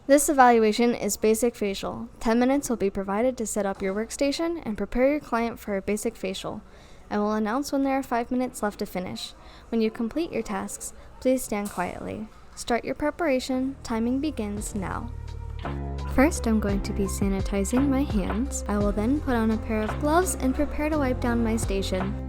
This evaluation is basic facial. 10 minutes will be provided to set up your workstation and prepare your client for a basic facial. I will announce when there are 5 minutes left to finish. When you complete your tasks, please stand quietly. Start your preparation. Timing begins now. First, I'm going to be sanitizing my hands. I will then put on a pair of gloves and prepare to wipe down my station.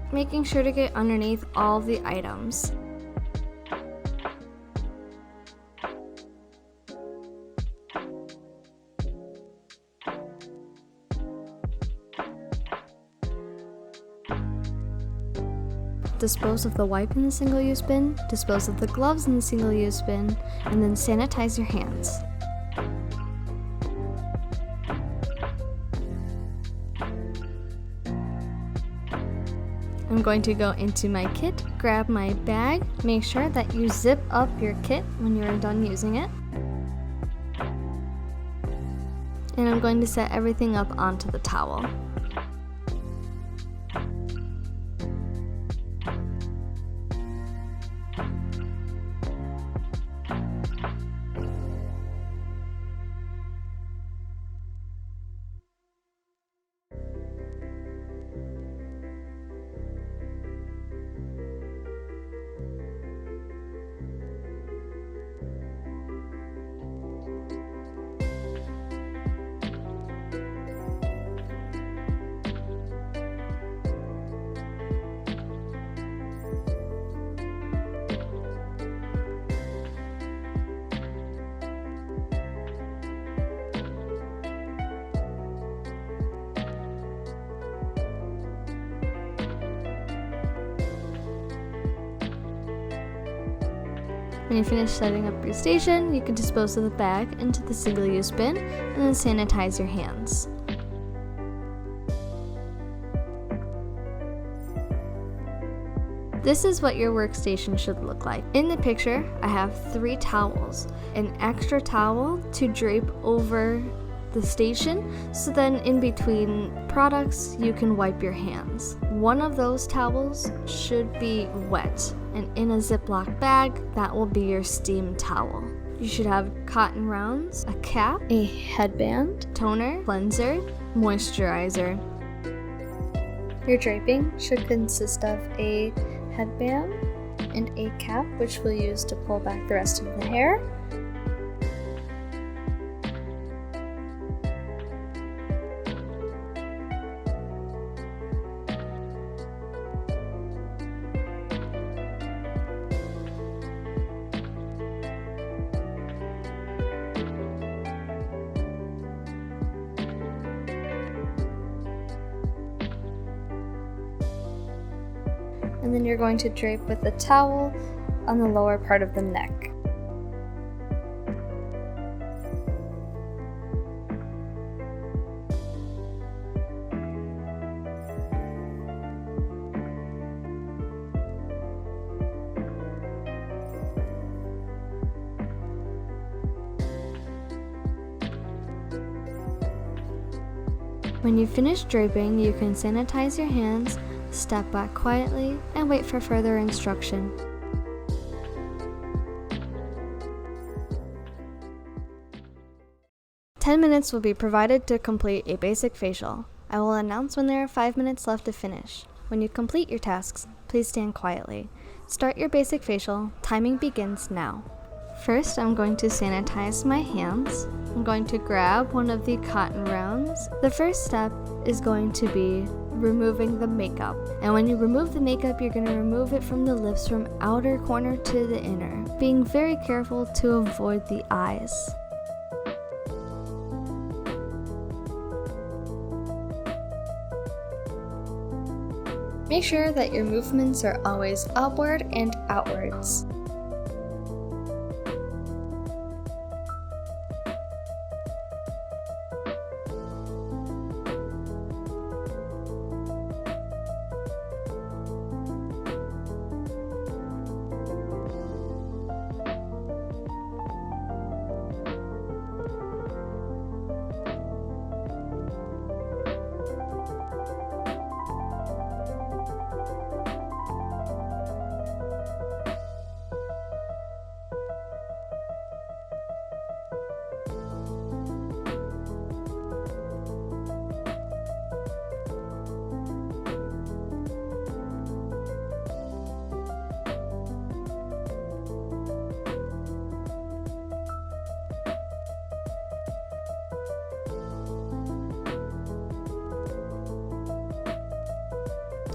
Making sure to get underneath all the items. Dispose of the wipe in the single-use bin, dispose of the gloves in the single-use bin, and then sanitize your hands. I'm going to go into my kit, grab my bag, make sure that you zip up your kit when you're done using it. And I'm going to set everything up onto the towel. When you finish setting up your station, you can dispose of the bag into the single-use bin and then sanitize your hands. This is what your workstation should look like. In the picture, I have 3 towels, an extra towel to drape over the station, so then in between products you can wipe your hands. One of those towels should be wet, and in a ziploc bag, that will be your steam towel. You should have cotton rounds, a cap, a headband, toner, cleanser, moisturizer. Your draping should consist of a headband and a cap, which we'll use to pull back the rest of the hair. And then you're going to drape with the towel on the lower part of the neck. When you finish draping, you can sanitize your hands, step back quietly, and wait for further instruction. "10 minutes will be provided to complete a basic facial. I will announce when there are 5 minutes left to finish. When you complete your tasks, please stand quietly. Start your basic facial. Timing begins now." First, I'm going to sanitize my hands. I'm going to grab one of the cotton rounds. The first step is going to be removing the makeup. And when you remove the makeup, you're going to remove it from the lips from outer corner to the inner, being very careful to avoid the eyes. Make sure that your movements are always upward and outwards.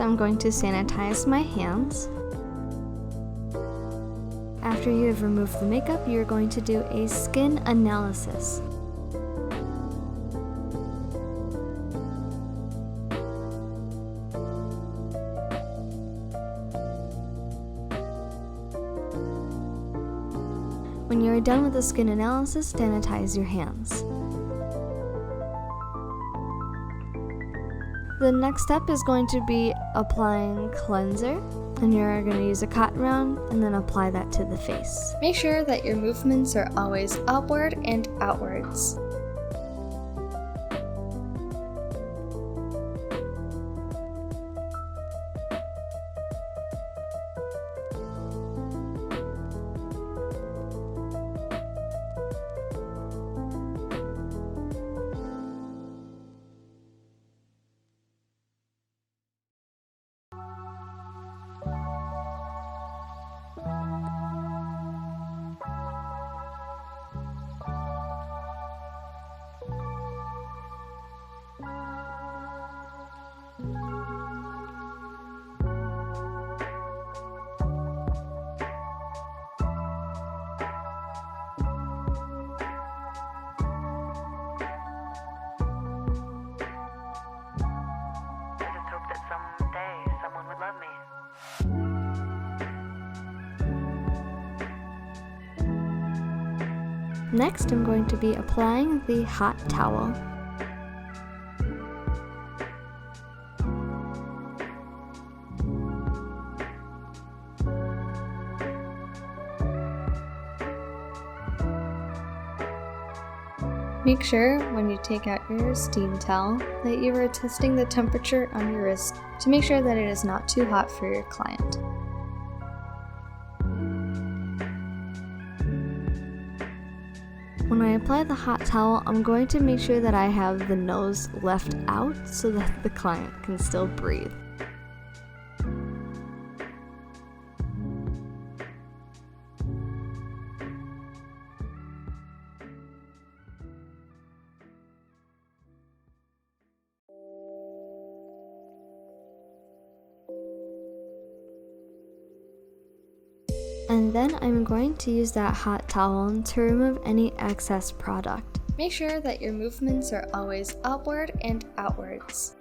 I'm going to sanitize my hands. After you have removed the makeup, you're going to do a skin analysis. When you are done with the skin analysis, sanitize your hands. The next step is going to be applying cleanser, and you're going to use a cotton round and then apply that to the face. Make sure that your movements are always upward and outwards. Next, I'm going to be applying the hot towel. Make sure when you take out your steam towel that you are testing the temperature on your wrist to make sure that it is not too hot for your client. When I apply the hot towel, I'm going to make sure that I have the nose left out so that the client can still breathe. And then I'm going to use that hot towel to remove any excess product. Make sure that your movements are always upward and outwards.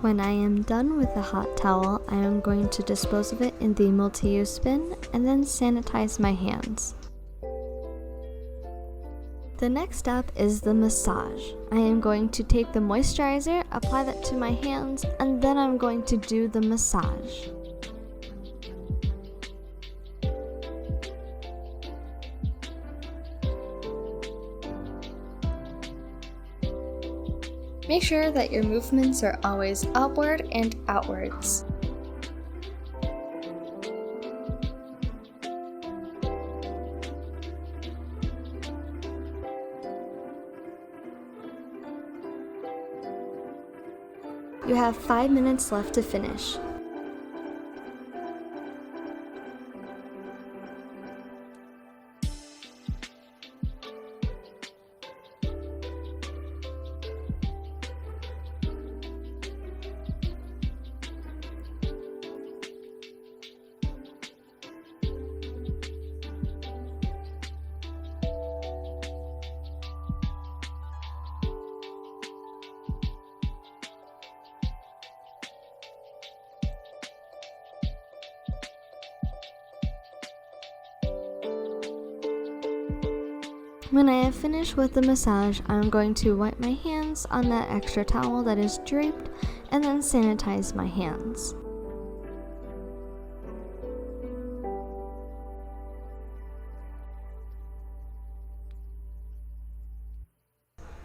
When I am done with the hot towel, I am going to dispose of it in the multi-use bin and then sanitize my hands. The next step is the massage. I am going to take the moisturizer, apply that to my hands, and then I'm going to do the massage. Make sure that your movements are always upward and outwards. You have 5 minutes left to finish. When I have finished with the massage, I'm going to wipe my hands on that extra towel that is draped and then sanitize my hands.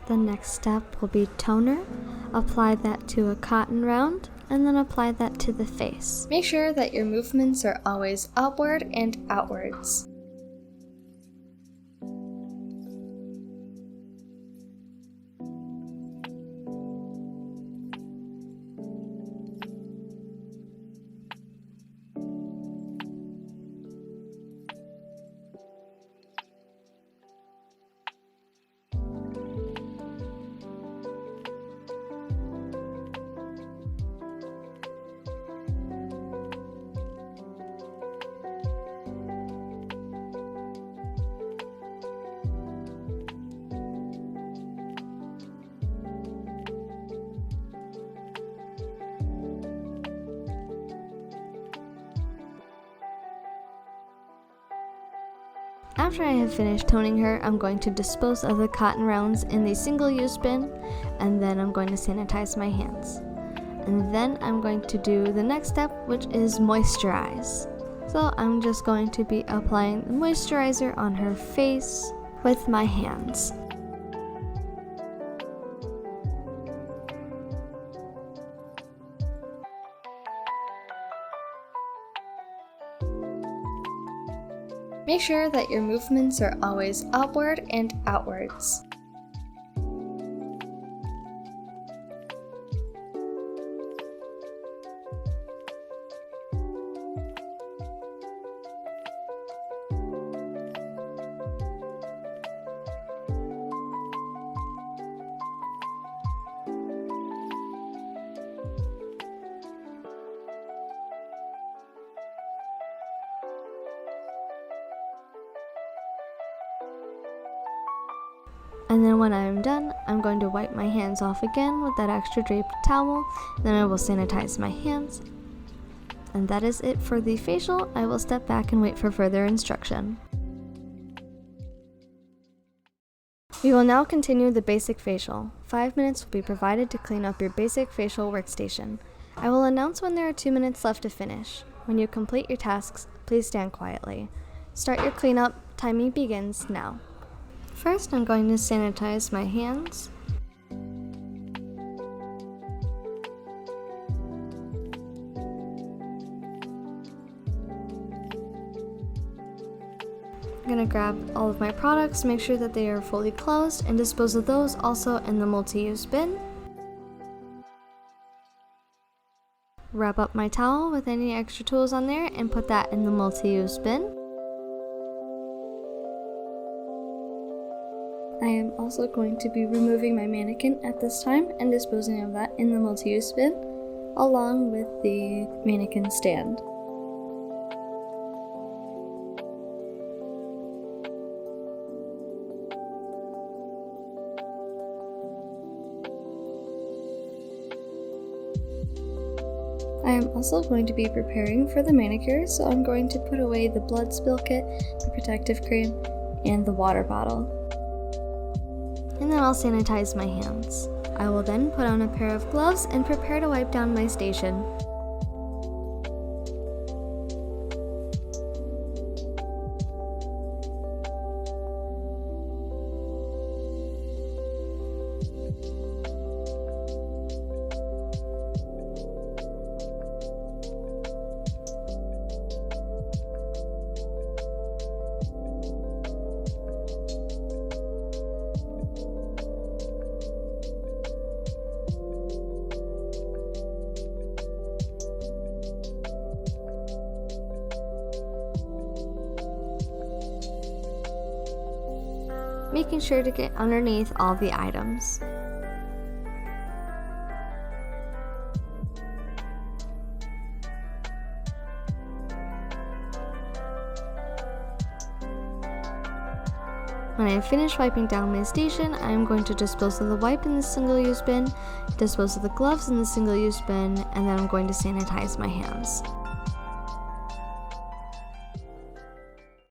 The next step will be toner. Apply that to a cotton round and then apply that to the face. Make sure that your movements are always upward and outwards. after I have finished toning her, I'm going to dispose of the cotton rounds in the single-use bin, and then I'm going to sanitize my hands. And then I'm going to do the next step, which is moisturize. So I'm just going to be applying the moisturizer on her face with my hands. Make sure that your movements are always upward and outwards. And then when I'm done, I'm going to wipe my hands off again with that extra draped towel. Then I will sanitize my hands. And that is it for the facial. I will step back and wait for further instruction. We will now continue the basic facial. 5 minutes will be provided to clean up your basic facial workstation. I will announce when there are 2 minutes left to finish. When you complete your tasks, please stand quietly. Start your cleanup. Timing begins now. First, I'm going to sanitize my hands. I'm going to grab all of my products, make sure that they are fully closed, and dispose of those also in the multi-use bin. Wrap up my towel with any extra tools on there and put that in the multi-use bin. I am also going to be removing my mannequin at this time and disposing of that in the multi-use bin, along with the mannequin stand. I am also going to be preparing for the manicure, so I'm going to put away the blood spill kit, the protective cream, and the water bottle. And then I'll sanitize my hands. I will then put on a pair of gloves and prepare to wipe down my station. Making sure to get underneath all the items. When I have finished wiping down my station, I am going to dispose of the wipe in the single-use bin, dispose of the gloves in the single-use bin, and then I'm going to sanitize my hands.